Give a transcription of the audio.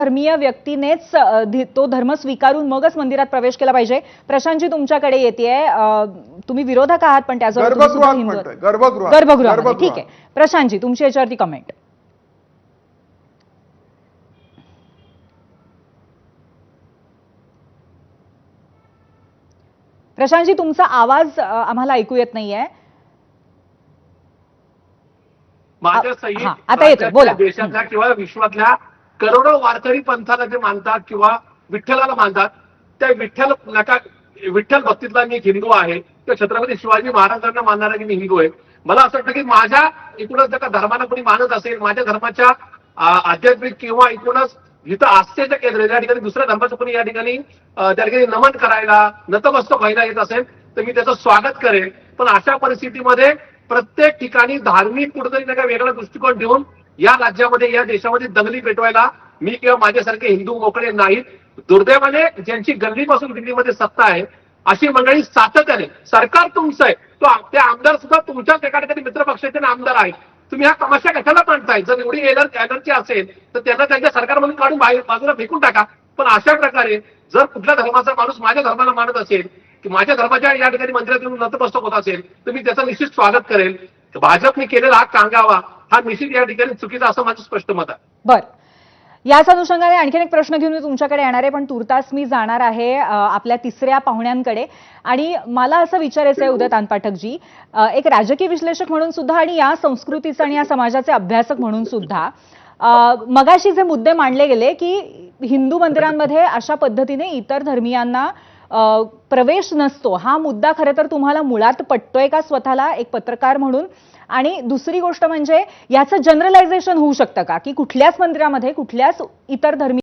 धर्मीय व्यक्तीनेच तो धर्म स्वीकारून मगच मंदिरात प्रवेश केला पाहिजे. प्रशांतजी तुमच्याकडे येतेय, तुम्ही विरोधक आहात पण त्याचबरोबर गर्भगृह. ठीक आहे प्रशांतजी, तुमची याच्यावरती कमेंट. प्रशांतजी तुमचा आवाज आम्हाला ऐकू येत नाहीये. आता येतोय, बोला. देशातल्या किंवा विश्वातल्या करोडो वारकरी पंथाला जे मानतात किंवा विठ्ठलाला मानतात, त्या विठ्ठल भक्तीतला मी हिंदू आहे, त्या छत्रपती शिवाजी महाराजांना मानणारा मी हिंदू आहे. मला असं वाटतं की माझ्या एकूणच जर का धर्माला कोणी मानत असेल, माझ्या धर्माच्या आध्यात्मिक किंवा एकूणच जिथं आस्थेचं केंद्र त्या ठिकाणी दुसऱ्या धर्माचं कोणी या ठिकाणी त्या ठिकाणी नमन करायला, नतमस्तक व्हायला येत असेल तर मी त्याचं स्वागत करेन. पण अशा परिस्थितीमध्ये प्रत्येक ठिकाणी धार्मिक कुठेतरी त्याचा वेगळा दृष्टिकोन ठेवून या राज्यामध्ये या देशामध्ये दंगली पेटवायला मी किंवा माझ्यासारखे हिंदू मोकळे नाहीत. दुर्दैवाने ज्यांची गल्लीपासून दिल्लीमध्ये सत्ता आहे अशी मंडळी सातत्याने, सरकार तुमचं आहे, ते आमदार सुद्धा तुमच्याच एका ठिकाणी मित्रपक्षाचे आमदार आहेत. तुम्ही हा तमाशा कशाला मांडताय? जर एवढी एनर्जी असेल तर त्यांना त्यांच्या सरकारमधून काढून बाजूला फेकून टाका. पण अशा प्रकारे जर कुठल्या धर्माचा माणूस माझ्या धर्माला मानत असेल की माझ्या धर्माच्या या ठिकाणी मंदिरात येऊन नतमस्तक होत असेल तर मी त्याचं निश्चित स्वागत करेल. भाजपने केलेला हा कांगावा हा निश्चित या ठिकाणी चुकीचा असं माझं स्पष्ट मत आहे. बरं, याच अनुषंगाने आणखीन एक प्रश्न घेऊन मी तुमच्याकडे येणार आहे, पण तुर्तास मी जाणार आहे आपल्या तिसऱ्या पाहुण्यांकडे. आणि मला असं विचारायचं आहे उदय तानपाठकजी, एक राजकीय विश्लेषक म्हणून सुद्धा आणि या संस्कृतीचा आणि या समाजाचे अभ्यासक म्हणून सुद्धा, मगाशी जे मुद्दे मांडले गेले की हिंदू मंदिरांमध्ये अशा पद्धतीने इतर धर्मियांना प्रवेश नसतो, हा मुद्दा खरं तर तुम्हाला मुळात पटतोय का स्वतःला एक पत्रकार म्हणून? आणि दुसरी गोष्ट म्हणजे याचं जनरलायझेशन होऊ शकतं का की कुठल्याच मंदिरामध्ये कुठल्याच इतर धर्मी